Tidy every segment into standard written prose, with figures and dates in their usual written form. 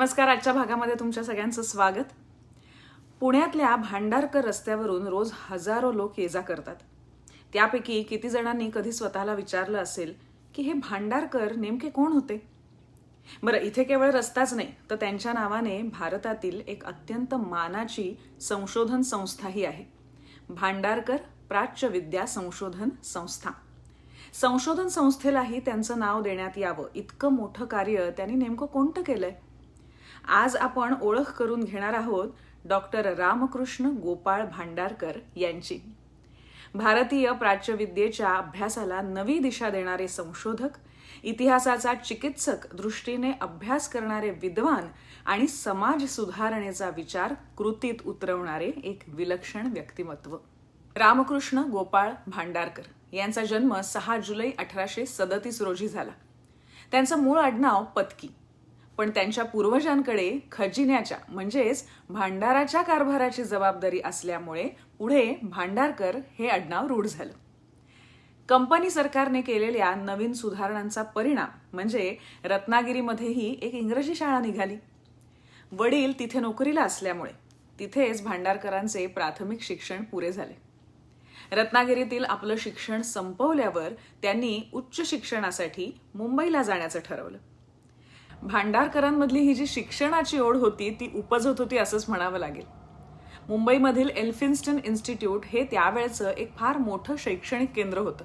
नमस्कार. आजच्या भागामध्ये तुमच्या सगळ्यांचं स्वागत. पुण्यातल्या भांडारकर रस्त्यावरून रोज हजारो लोक ये जा करतात. त्यापैकी किती जणांनी कधी स्वतःला विचारलं असेल की हे भांडारकर नेमके कोण होते? बरं, इथे केवळ रस्ताच नाही तर त्यांच्या नावाने भारतातील एक अत्यंत मानाची संशोधन संस्थाही आहे, भांडारकर प्राच्य विद्या संशोधन संस्था. संशोधन संस्थेलाही त्यांचं नाव देण्यात यावं इतकं मोठं कार्य त्यांनी नेमकं कोणतं केलंय? आज आपण ओळख करून घेणार आहोत डॉक्टर रामकृष्ण गोपाळ भांडारकर यांची. भारतीय प्राच्यविद्येच्या अभ्यासाला नवी दिशा देणारे संशोधक, इतिहासाचा चिकित्सक दृष्टीने अभ्यास करणारे विद्वान आणि समाज सुधारणेचा विचार कृतीत उतरवणारे एक विलक्षण व्यक्तिमत्व. रामकृष्ण गोपाळ भांडारकर यांचा जन्म 6 जुलै 1837 रोजी झाला. त्यांचं मूळ आडनाव पत्की, पण त्यांच्या पूर्वजांकडे खजिन्याच्या म्हणजेच भांडाराच्या कारभाराची जबाबदारी असल्यामुळे पुढे भांडारकर हे आडनाव रूढ झालं. कंपनी सरकारने केलेल्या नवीन सुधारणांचा परिणाम म्हणजे रत्नागिरीमध्येही एक इंग्रजी शाळा निघाली. वडील तिथे नोकरीला असल्यामुळे तिथेच भांडारकरांचे प्राथमिक शिक्षण पुरे झाले. रत्नागिरीतील आपलं शिक्षण संपवल्यावर त्यांनी उच्च शिक्षणासाठी मुंबईला जाण्याचं ठरवलं. भांडारकरांमधली ही जी शिक्षणाची ओढ होती ती उपजत होती असंच म्हणावं लागेल. मुंबईमधील एल्फिन्स्टन इन्स्टिट्यूट हे त्यावेळचं एक फार मोठं शैक्षणिक केंद्र होतं.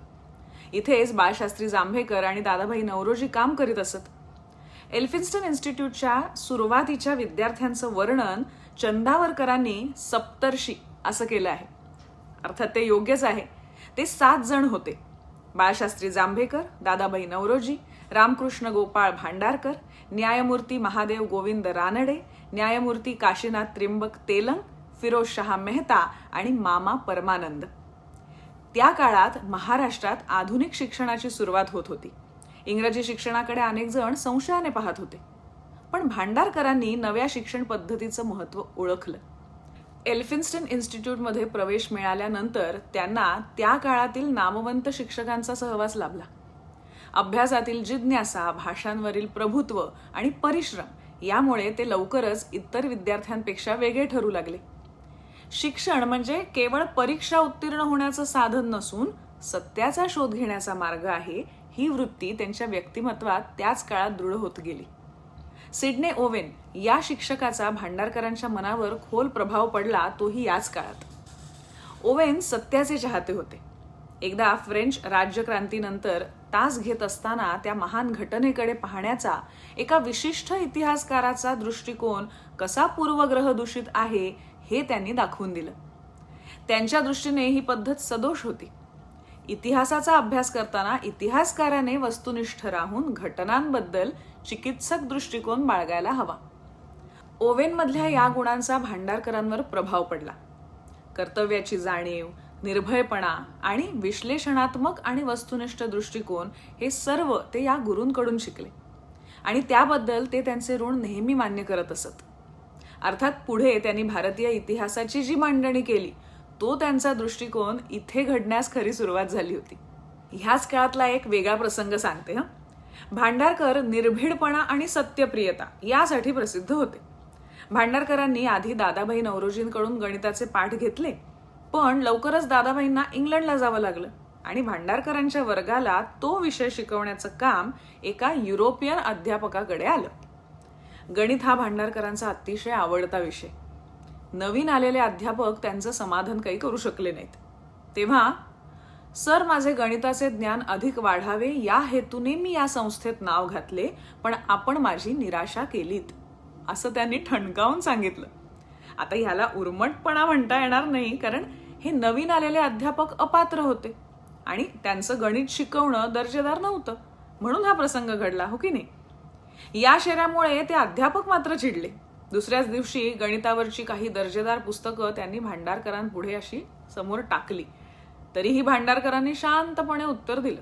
इथेच बाळशास्त्री जांभेकर आणि दादाभाई नौरोजी काम करीत असत. एल्फिन्स्टन इन्स्टिट्यूटच्या सुरुवातीच्या विद्यार्थ्यांचं वर्णन चंदावरकरांनी सप्तर्षी असं केलं आहे. अर्थात ते योग्यच आहे. ते 7 जण होते: बाळशास्त्री जांभेकर, दादाभाई नौरोजी, रामकृष्ण गोपाळ भांडारकर, न्यायमूर्ती महादेव गोविंद रानडे, न्यायमूर्ती काशीनाथ त्रिंबक तेलंग, फिरोज शाह मेहता आणि मामा परमानंद. त्या काळात महाराष्ट्रात आधुनिक शिक्षणाची सुरुवात होत होती. इंग्रजी शिक्षणाकडे अनेक जण संशयाने पाहत होते, पण भांडारकरांनी नव्या शिक्षण पद्धतीचं महत्त्व ओळखलं. एल्फिन्स्टन इन्स्टिट्यूटमध्ये प्रवेश मिळाल्यानंतर त्यांना त्या काळातील नामवंत शिक्षकांचा सहवास लाभला. अभ्यासातील जिज्ञासा, भाषांवरील प्रभुत्व आणि परिश्रम यामुळे ते लवकरच इतर विद्यार्थ्यांपेक्षा वेगळे ठरू लागले. शिक्षण म्हणजे केवळ परीक्षा उत्तीर्ण होण्याचं साधन नसून सत्याचा शोध घेण्याचा मार्ग आहे, ही वृत्ती त्यांच्या व्यक्तिमत्वात त्याच काळात दृढ होत गेली. सिडने ओवेन या शिक्षकाचा भांडारकरांच्या मनावर खोल प्रभाव पडला, तोही याच काळात. ओवेन सत्याचे चाहते होते. एकदा फ्रेंच राज्यक्रांतीनंतर तास घेत असताना त्या महान घटनेकडे पाहण्याचा एका विशिष्ट इतिहासकाराचा दृष्टिकोन कसा पूर्वग्रह दूषित आहे हे त्यांनी दाखवून दिलं. त्यांच्या दृष्टीने ही पद्धत सदोष होती. इतिहासाचा अभ्यास करताना इतिहासकाराने वस्तुनिष्ठ राहून घटनांबद्दल चिकित्सक दृष्टिकोन बाळगायला हवा. ओवेनमधल्या या गुणांचा भांडारकरांवर प्रभाव पडला. कर्तव्याची जाणीव, निर्भयपणा आणि विश्लेषणात्मक आणि वस्तुनिष्ठ दृष्टिकोन हे सर्व ते या गुरूंकडून शिकले आणि त्याबद्दल ते त्यांचे ऋण नेहमी मान्य करत असत. अर्थात पुढे त्यांनी भारतीय इतिहासाची जी मांडणी केली तो त्यांचा दृष्टिकोन इथे घडण्यास खरी सुरुवात झाली होती. ह्याच काळातला एक वेगळा प्रसंग सांगते. भांडारकर निर्भीडपणा आणि सत्यप्रियता यासाठी प्रसिद्ध होते. भांडारकरांनी आधी दादाभाई नौरोजींकडून गणिताचे पाठ घेतले, पण लवकरच दादाभाईंना इंग्लंडला जावं लागलं आणि भांडारकरांच्या वर्गाला तो विषय शिकवण्याचं काम एका युरोपियन अध्यापकाकडे आलं. गणित हा भांडारकरांचा अतिशय आवडता विषय. नवीन आलेले अध्यापक त्यांचं समाधान काही करू शकले नाहीत. तेव्हा, सर, माझे गणिताचे ज्ञान अधिक वाढावे या हेतूने मी या संस्थेत नाव घातले, पण आपण माझी निराशा केलीत, असं त्यांनी ठणकावून सांगितलं. आता ह्याला उर्मटपणा म्हणता येणार नाही, कारण हे नवीन आलेले अध्यापक अपात्र होते आणि त्यांचं गणित शिकवणं दर्जेदार नव्हतं, म्हणून हा प्रसंग घडला, हो की नाही? या शेऱ्यामुळे ते अध्यापक मात्र चिडले. दुसऱ्याच दिवशी गणितावरची काही दर्जेदार पुस्तकं त्यांनी भांडारकरांपुढे अशी समोर टाकली. तरीही भांडारकरांनी शांतपणे उत्तर दिलं,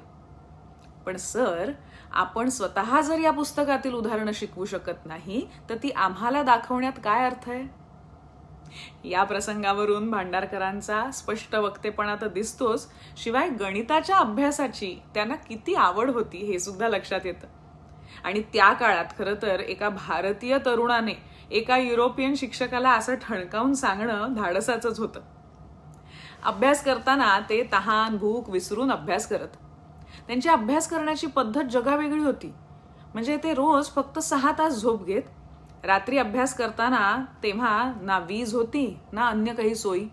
पण सर, आपण स्वतः जर या पुस्तकातील उदाहरणं शिकवू शकत नाही तर ती आम्हाला दाखवण्यात काय अर्थ आहे? या प्रसंगावरून भांडारकरांचा स्पष्ट वक्तेपणा तर दिसतोच, शिवाय गणिताच्या अभ्यासाची त्यांना किती आवड होती हे सुद्धा लक्षात येतं. आणि त्या काळात खरं तर एका भारतीय तरुणाने एका युरोपियन शिक्षकाला असं ठणकावून सांगणं धाडसाचंच होतं. अभ्यास करताना ते तहान भूक विसरून अभ्यास करत. त्यांची अभ्यास करण्याची पद्धत जगावेगळी होती. म्हणजे ते रोज फक्त 6 तास झोप घेत. रात्री अभ्यास करताना तेव्हा ना वीज होती ना अन्य काही सोयी.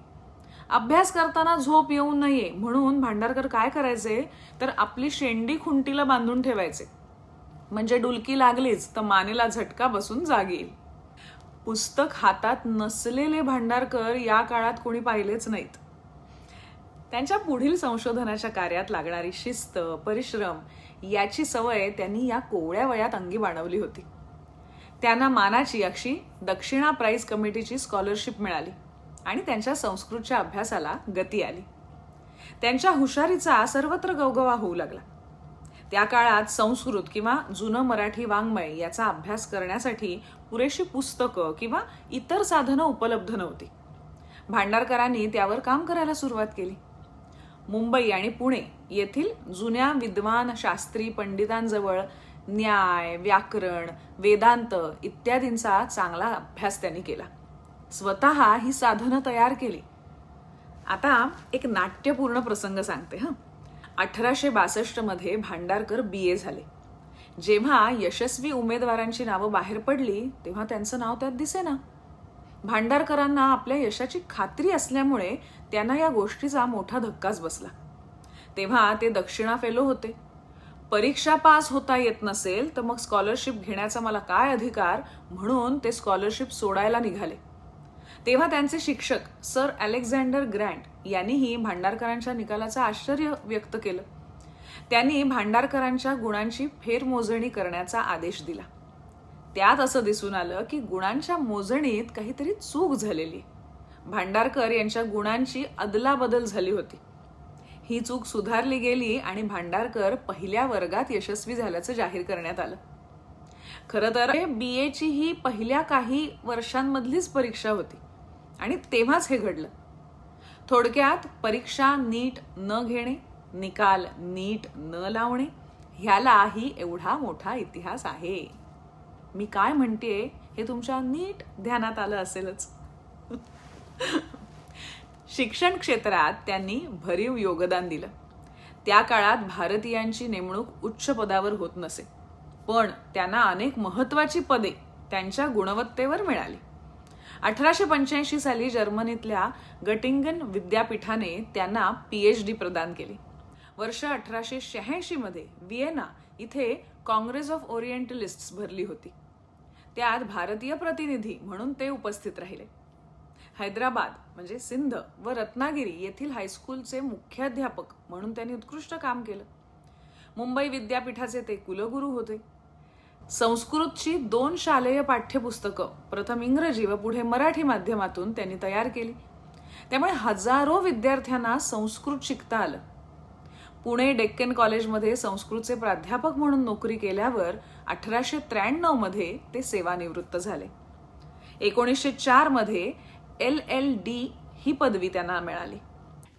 अभ्यास करताना झोप येऊ नये म्हणून भांडारकर काय करायचे तर आपली शेंडी खुंटीला बांधून ठेवायचे. म्हणजे डुलकी लागलीच तर मानेला झटका बसून जाग येईल. पुस्तक हातात नसलेले भांडारकर या काळात कोणी पाहिलेच नाहीत. त्यांच्या पुढील संशोधनाच्या कार्यात लागणारी शिस्त परिश्रम याची सवय त्यांनी या कोवळ्या वयात अंगी बाणवली होती. त्यांना मानाची अशी दक्षिणा प्राइज कमिटीची स्कॉलरशिप मिळाली आणि त्यांच्या संस्कृतच्या अभ्यासाला गती आली. त्यांच्या हुशारीचा सर्वत्र गवगवा होऊ लागला. त्या काळात संस्कृत किंवा जुनं मराठी वाङ्मय याचा अभ्यास करण्यासाठी पुरेशी पुस्तकं किंवा इतर साधनं उपलब्ध नव्हती. भांडारकरांनी त्यावर काम करायला सुरुवात केली. मुंबई आणि पुणे येथील जुन्या विद्वान शास्त्री पंडितांजवळ न्याय व्याकरण वेदांत इत्यादींचा चांगला अभ्यास त्यांनी केला. स्वतः ही साधनं तयार केली. आता एक नाट्यपूर्ण प्रसंग सांगते. 1862 मध्ये भांडारकर BA झाले. जेव्हा यशस्वी उमेदवारांची नावं बाहेर पडली तेव्हा त्यांचं नाव त्यात दिसेना. भांडारकरांना आपल्या यशाची खात्री असल्यामुळे त्यांना या गोष्टीचा मोठा धक्काच बसला. तेव्हा ते दक्षिणा फेलो होते. परीक्षा पास होता येत नसेल तर मग स्कॉलरशिप घेण्याचा मला काय अधिकार म्हणून ते स्कॉलरशिप सोडायला निघाले. तेव्हा त्यांचे शिक्षक सर अलेक्झांडर ग्रँट यांनीही भांडारकरांच्या निकालाचं आश्चर्य व्यक्त केलं. त्यांनी भांडारकरांच्या गुणांची फेरमोजणी करण्याचा आदेश दिला. त्यात असं दिसून आलं की गुणांच्या मोजणीत काहीतरी चूक झालेली. भांडारकर यांच्या गुणांची अदलाबदल झाली होती. ही चूक सुधारली गेली आणि भांडारकर पहिल्या वर्गात यशस्वी झाल्याचं जाहीर करण्यात आलं. खरं तर BA ची ही पहिल्या काही वर्षांमधलीच परीक्षा होती आणि तेव्हाच हे घडलं. थोडक्यात परीक्षा नीट न घेणे निकाल नीट न लावणे ह्यालाही एवढा मोठा इतिहास आहे. मी काय म्हणतेय हे तुमच्या नीट ध्यानात आलं असेलच. शिक्षण क्षेत्रात त्यांनी भरीव योगदान दिलं. त्या काळात भारतीयांची नेमणूक उच्च पदावर होत नसे, पण त्यांना अनेक महत्वाची पदे त्यांच्या गुणवत्तेवर मिळाली. 1885 साली जर्मनीतल्या गटिंगन विद्यापीठाने त्यांना PhD प्रदान केली. वर्ष 1886 मध्ये व्हिएना इथे काँग्रेस ऑफ ओरिएंटलिस्ट्स भरली होती. त्यात भारतीय प्रतिनिधी म्हणून ते उपस्थित राहिले. हैदराबाद म्हणजे सिंध व रत्नागिरी येथील हायस्कूलचे मुख्याध्यापक म्हणून त्यांनी उत्कृष्ट काम केलं. मुंबई विद्यापीठाचे ते कुलगुरू होते. संस्कृतची 2 शालेय पाठ्यपुस्तकं प्रथम इंग्रजी व पुढे मराठी माध्यमातून त्यांनी तयार केली. त्यामुळे हजारो विद्यार्थ्यांना संस्कृत शिकता आलं. पुणे डेक्कन कॉलेजमध्ये संस्कृतचे प्राध्यापक म्हणून नोकरी केल्यावर 1893 मध्ये ते सेवानिवृत्त झाले. 1904 मध्ये LL.D ही पदवी त्यांना मिळाली.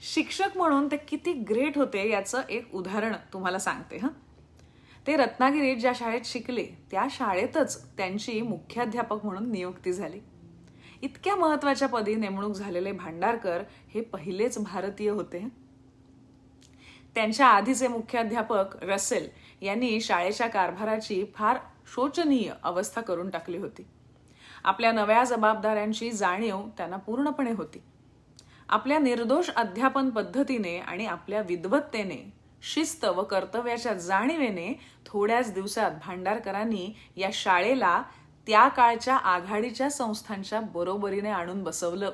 शिक्षक म्हणून ते किती ग्रेट होते याचं एक उदाहरण तुम्हाला सांगते. ते रत्नागिरीत ज्या शाळेत शिकले त्या शाळेतच त्यांची मुख्याध्यापक म्हणून नियुक्ती झाली. इतक्या महत्वाच्या पदी नेमणूक झालेले भांडारकर हे पहिलेच भारतीय होते. त्यांच्या आधीचे मुख्याध्यापक रसेल यांनी शाळेच्या कारभाराची फार शोचनीय अवस्था करून टाकली होती. आपल्या नव्या जबाबदाऱ्यांची जाणीव त्यांना पूर्णपणे होती. आपल्या निर्दोष अध्यापन पद्धतीने आणि आपल्या विद्वत्तेने शिस्त व कर्तव्याच्या जाणीवेने थोड्याच दिवसात भांडारकरांनी या शाळेला त्या काळच्या आघाडीच्या संस्थांच्या बरोबरीने आणून बसवलं.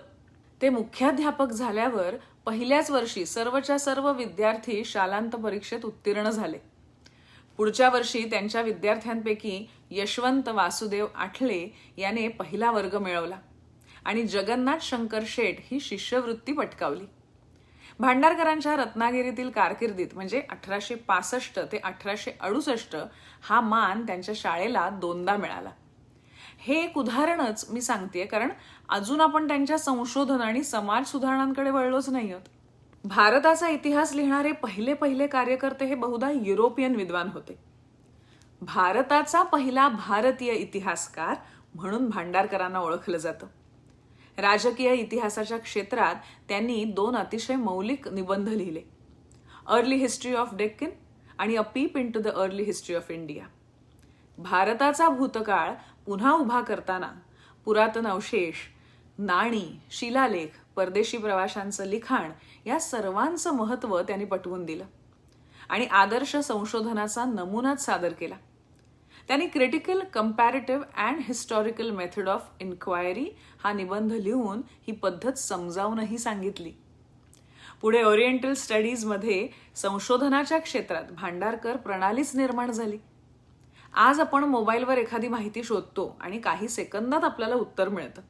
ते मुख्याध्यापक झाल्यावर पहिल्याच वर्षी सर्वच्या सर्व विद्यार्थी शालांत परीक्षेत उत्तीर्ण झाले. पुढच्या वर्षी त्यांच्या विद्यार्थ्यांपैकी यशवंत वासुदेव आठले याने पहिला वर्ग मिळवला आणि जगन्नाथ शंकर शेठ ही शिष्यवृत्ती पटकावली. भांडारकरांच्या रत्नागिरीतील कारकिर्दीत म्हणजे 1865 ते 1868 हा मान त्यांच्या शाळेला 2दा मिळाला. हे एक उदाहरणच मी सांगतेय कारण अजून आपण त्यांच्या संशोधन आणि समाज सुधारणांकडे वळलोच नाही आहोत. भारताचा इतिहास लिहिणारे पहिले कार्यकर्ते हे बहुधा युरोपियन विद्वान होते. भारताचा पहिला भारतीय इतिहासकार म्हणून भांडारकरांना ओळखलं जातं. राजकीय इतिहासाच्या क्षेत्रात त्यांनी 2 अतिशय मौलिक निबंध लिहिले, अर्ली हिस्ट्री ऑफ डेक्कन आणि a peep into the early history of India. भारताचा भूतकाळ पुन्हा उभा करताना पुरातन अवशेष, नाणी, शिलालेख, परदेशी प्रवाशांचं लिखाण या सर्वांचं महत्त्व त्यांनी पटवून दिलं आणि आदर्श संशोधनाचा नमुनाच सादर केला. त्यांनी critical, comparative and historical method of inquiry हा निबंध लिहून ही पद्धत समजावूनही सांगितली. पुढे ओरिएंटल स्टडीजमध्ये संशोधनाच्या क्षेत्रात भांडारकर प्रणालीच निर्माण झाली. आज आपण मोबाईलवर एखादी माहिती शोधतो आणि काही सेकंदात आपल्याला उत्तर मिळतं.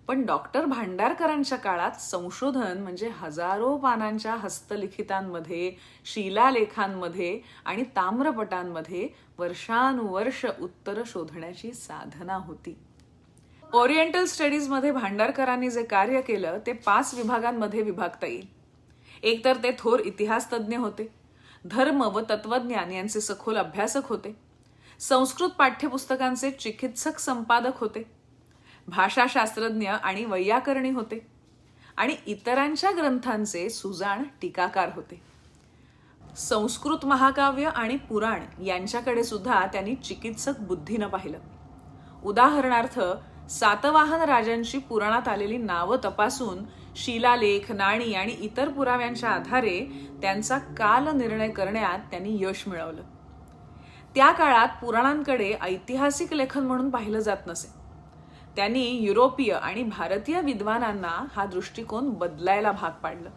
पण डॉक्टर भांडारकरांच्या काळात संशोधन म्हणजे हजारो पानांच्या हस्तलिखितांमध्ये, शिलालेखांमध्ये आणि ताम्रपटांमध्ये वर्षानुवर्ष उत्तरं शोधण्याची साधना होती. ओरिएंटल स्टडीजमध्ये भांडारकरांनी जे कार्य केलं ते 5 विभागांमध्ये विभागता येईल. एकतर ते थोर इतिहास तज्ज्ञ होते, धर्म व तत्वज्ञान यांचे सखोल अभ्यासक होते, संस्कृत पाठ्यपुस्तकांचे चिकित्सक संपादक होते, भाषाशास्त्रज्ञ आणि वैयाकरणी होते आणि इतरांच्या ग्रंथांचे सुजाण टीकाकार होते. संस्कृत महाकाव्य आणि पुराण यांच्याकडे सुद्धा त्यांनी चिकित्सक बुद्धीनं पाहिलं. उदाहरणार्थ सातवाहन राजांची पुराणात आलेली नावं तपासून शिलालेख, नाणी आणि इतर पुराव्यांच्या आधारे त्यांचा काल निर्णय करण्यात त्यांनी यश मिळवलं. त्या काळात पुराणांकडे ऐतिहासिक लेखन म्हणून पाहिलं जात नसे. त्यांनी युरोपीय आणि भारतीय विद्वानांना हा दृष्टिकोन बदलायला भाग पाडलं.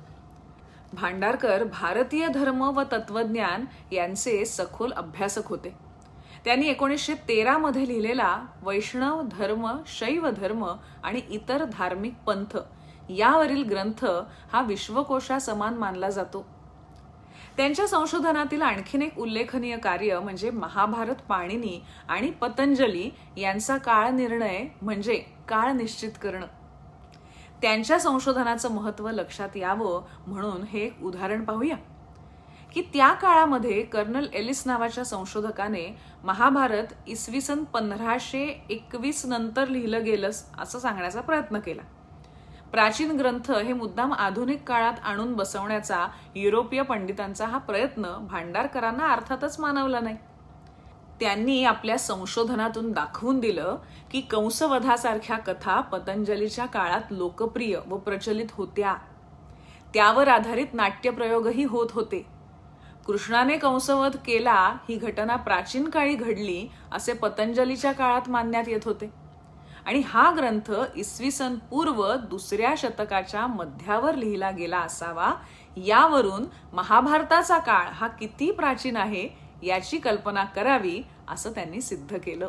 भांडारकर भारतीय धर्म व तत्वज्ञान यांचे सखोल अभ्यासक होते. त्यांनी 1913 मध्ये लिहिलेला वैष्णव धर्म, शैव धर्म आणि इतर धार्मिक पंथ यावरील ग्रंथ हा विश्वकोशासमान मानला जातो. त्यांच्या संशोधनातील आणखीन एक उल्लेखनीय कार्य म्हणजे महाभारत पाणिनी आणि पतंजली यांचा काळ निर्णय म्हणजे काळ निश्चित करणं. त्यांच्या संशोधनाचं महत्त्व लक्षात यावं म्हणून हे एक उदाहरण पाहूया की त्या काळामध्ये कर्नल एलिस नावाच्या संशोधकाने महाभारत इसवी सन 1521 नंतर लिहिलं गेलं असं सांगण्याचा प्रयत्न केला. प्राचीन ग्रंथ हे मुद्दाम आधुनिक काळात आणून बसवण्याचा युरोपीय पंडितांचा हा प्रयत्न भांडारकरांना अर्थातच मानवला नाही. त्यांनी आपल्या संशोधनातून दाखवून दिलं की कंसवधासारख्या कथा पतंजलीच्या काळात लोकप्रिय व प्रचलित होत्या. त्यावर आधारित नाट्यप्रयोगही होत होते. कृष्णाने कंसवध केला ही घटना प्राचीन काळी घडली असे पतंजलीच्या काळात मानण्यात येत होते आणि हा ग्रंथ इसवी सन पूर्व 2ऱ्या शतकाच्या मध्यावर लिहिला गेला असावा. यावरून महाभारताचा काळ हा किती प्राचीन आहे याची कल्पना करावी असं त्यांनी सिद्ध केलं.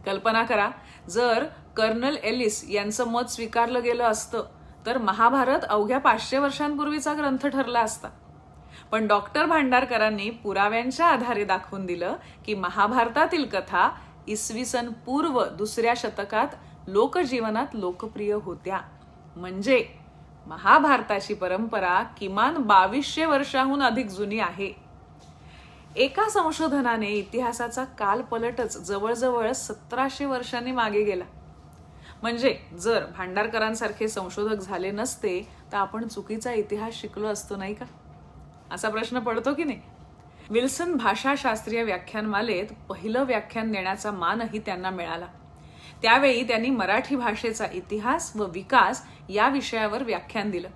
कल्पना करा, जर कर्नल एलिस यांचं मत स्वीकारलं गेलं असतं तर महाभारत अवघ्या 500 वर्षांपूर्वीचा ग्रंथ ठरला असता. पण डॉक्टर भांडारकरांनी पुराव्यांच्या आधारे दाखवून दिलं की महाभारतातील कथा इसवी सन पूर्व 2ऱ्या शतकात लोकजीवनात लोकप्रिय होत्या. म्हणजे महाभारताची परंपरा किमान 2200 वर्षाहून अधिक जुनी आहे. एका संशोधनाने इतिहासाचा कालपलटच जवळजवळ 1700 वर्षांनी मागे गेला. म्हणजे जर भांडारकरांसारखे संशोधक झाले नसते तर आपण चुकीचा इतिहास शिकलो असतो नाही का, असा प्रश्न पडतो की नाही. विल्सन भाषाशास्त्रीय व्याख्यानमालेत पहिलं व्याख्यान देण्याचा मानही त्यांना मिळाला. त्यावेळी त्यांनी मराठी भाषेचा इतिहास व विकास या विषयावर व्याख्यान दिलं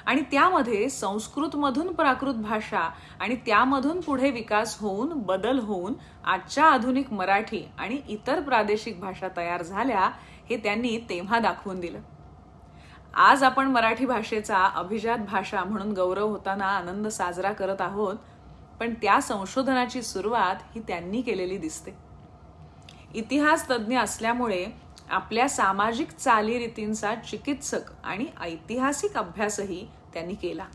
आणि त्यामध्ये संस्कृतमधून प्राकृत भाषा आणि त्यामधून पुढे विकास होऊन बदल होऊन आजच्या आधुनिक मराठी आणि इतर प्रादेशिक भाषा तयार झाल्या हे त्यांनी तेव्हा दाखवून दिलं. आज आपण मराठी भाषेचा अभिजात भाषा म्हणून गौरव होताना आनंद साजरा करत आहोत, पण त्या संशोधनाची सुरुवात ही त्यांनी केलेली दिसते. इतिहास तज्ज्ञ असल्यामुळे आपल्या सामाजिक चालीरीतींचा चिकित्सक आणि ऐतिहासिक अभ्यासही त्यांनी केला.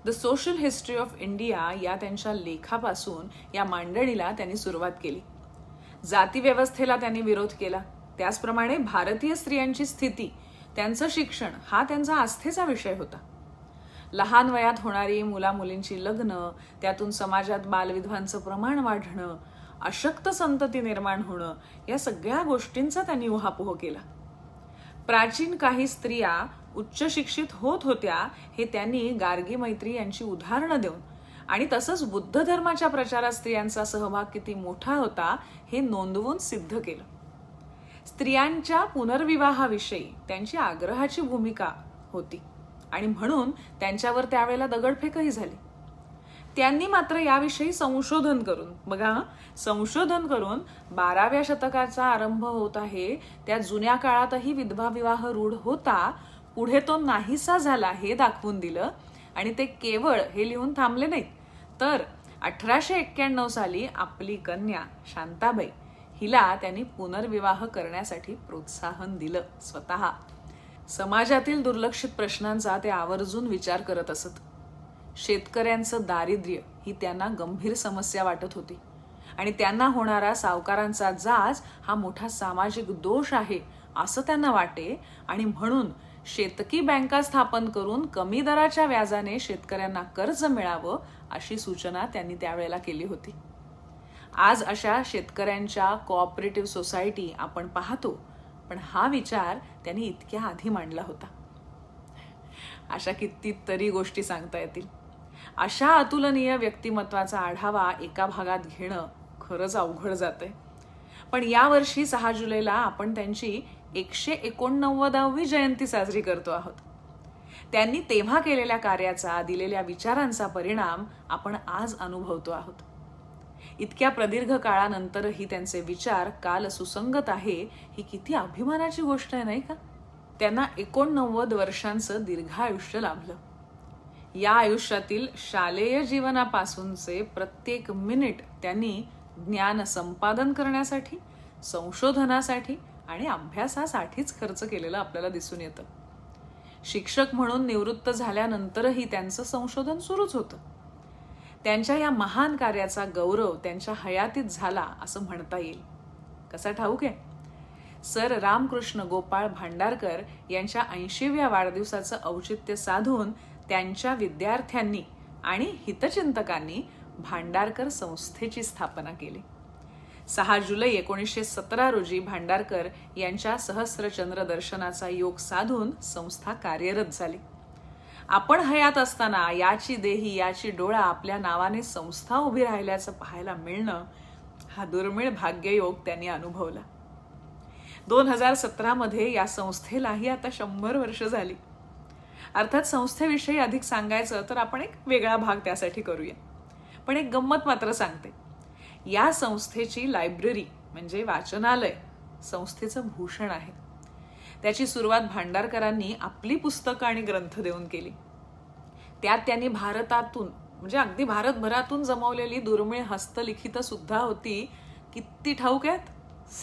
The social history of India या त्यांच्या लेखापासून या मांडणीला त्यांनी सुरुवात केली. जातीव्यवस्थेला त्यांनी विरोध केला. त्याचप्रमाणे भारतीय स्त्रियांची स्थिती, त्यांचं शिक्षण हा त्यांचा आस्थेचा विषय होता. लहान वयात होणारी मुलामुलींची लग्न, त्यातून समाजात बालविधवांचं प्रमाण वाढणं, अशक्त संतती निर्माण होणं, या सगळ्या गोष्टींचा त्यांनी उहापोह केला. प्राचीन काही स्त्रिया उच्च शिक्षित होत होत्या हे त्यांनी गार्गी मैत्री यांची उदाहरणं देऊन आणि तसंच बुद्ध धर्माच्या प्रचारात स्त्रियांचा सहभाग किती मोठा होता हे नोंदवून सिद्ध केलं. स्त्रियांच्या पुनर्विवाहाविषयी त्यांची आग्रहाची भूमिका होती आणि म्हणून त्यांच्यावर त्यावेळेला दगडफेकही झाली. त्यांनी मात्र याविषयी संशोधन करून, बघा संशोधन करून 12व्या शतकाचा आरंभ होत आहे त्या जुन्या काळातही विधवा विवाह रूढ होता, पुढे तो नाहीसा झाला हे दाखवून दिलं. आणि ते केवळ हे लिहून थांबले नाहीत, तर 1891 साली आपली कन्या शांताबाई हिला त्यांनी पुनर्विवाह करण्यासाठी प्रोत्साहन दिलं. स्वतः समाजातील दुर्लक्षित प्रश्नांचा ते आवर्जून विचार करत असत. शेतकऱ्यांचं दारिद्र्य ही त्यांना गंभीर समस्या वाटत होती आणि त्यांना होणारा सावकारांचा जाच हा मोठा सामाजिक दोष आहे असं त्यांना वाटे आणि म्हणून शेतकी बँका स्थापन करून कमी दराच्या व्याजाने शेतकऱ्यांना कर्ज मिळावं अशी सूचना त्यांनी त्यावेळेला केली होती. आज अशा शेतकऱ्यांच्या कोऑपरेटिव्ह सोसायटी आपण पाहतो, पण हा विचार त्यांनी इतक्या आधी मांडला होता. अशा कितीतरी गोष्टी सांगता येतील. अशा अतुलनीय व्यक्तिमत्वाचा आढावा एका भागात घेणं खरंच अवघड जातंय. पण यावर्षी 6 जुलैला आपण त्यांची 189वी जयंती साजरी करतो आहोत. त्यांनी तेव्हा केलेल्या कार्याचा, दिलेल्या विचारांचा परिणाम आपण आज अनुभवतो आहोत. इतक्या प्रदीर्घ काळानंतरही त्यांचे विचार काल सुसंगत आहे ही किती अभिमानाची गोष्ट आहे, नाही का? त्यांना 89 वर्षांचं दीर्घायुष्य लाभलं. या आयुष्यातील शालेय जीवनापासूनचे प्रत्येक मिनिट त्यांनी ज्ञान संपादन करण्यासाठी, संशोधनासाठी आणि अभ्यासासाठीच खर्च केलेलं आपल्याला दिसून येतं. शिक्षक म्हणून निवृत्त झाल्यानंतरही त्यांचं संशोधन सुरूच होतं. त्यांच्या या महान कार्याचा गौरव त्यांच्या हयातीत झाला असं म्हणता येईल. कसा ठाऊक आहे? सर रामकृष्ण गोपाळ भांडारकर यांच्या 80व्या वाढदिवसाचं औचित्य साधून त्यांच्या विद्यार्थ्यांनी आणि हितचिंतकांनी भांडारकर संस्थेची स्थापना केली. 6 जुलै 1917 रोजी भांडारकर यांच्या सहस्त्रचंद्र दर्शनाचा योग साधून संस्था कार्यरत झाली. आपण हयात असताना याची देही याची डोळा आपल्या नावाने संस्था उभी राहिल्याचं पाहायला मिळणं हा दुर्मिळ भाग्ययोग त्यांनी अनुभवला. 2017 मध्ये या संस्थेलाही आता 100 वर्ष झाली. अर्थात संस्थेविषयी अधिक सांगायचं तर आपण एक वेगळा भाग त्यासाठी करूया. पण एक गंमत मात्र सांगते. या संस्थेची लायब्ररी म्हणजे वाचनालय संस्थेचं भूषण आहे. त्याची सुरुवात भांडारकरांनी आपली पुस्तकं आणि ग्रंथ देऊन केली. त्यात त्यांनी भारतातून म्हणजे अगदी भारतभरातून जमवलेली दुर्मिळ हस्तलिखित सुद्धा होती. किती ठाऊक आहेत?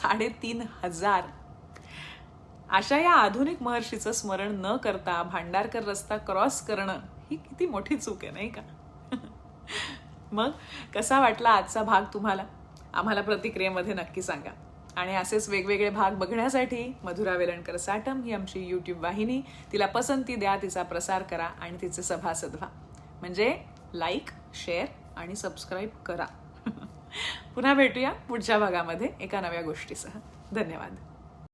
3500. अशा या आधुनिक महर्षीचं स्मरण न करता भांडारकर रस्ता क्रॉस करणं ही किती मोठी चूक आहे, नाही का? मग कसा वाटला आजचा भाग तुम्हाला? आम्हाला प्रतिक्रियेमध्ये नक्की सांगा. आणि असेच वेगवेगळे भाग बघण्यासाठी मधुरा वेलणकर साटम ही आमची YouTube वाहिनी, तिला पसंती द्या, तिचा प्रसार करा आणि तिचे सभासद व्हा. म्हणजे लाईक, शेअर आणि सबस्क्राईब करा. पुन्हा भेटूया पुढच्या भागामध्ये एका नव्या गोष्टीसह. धन्यवाद.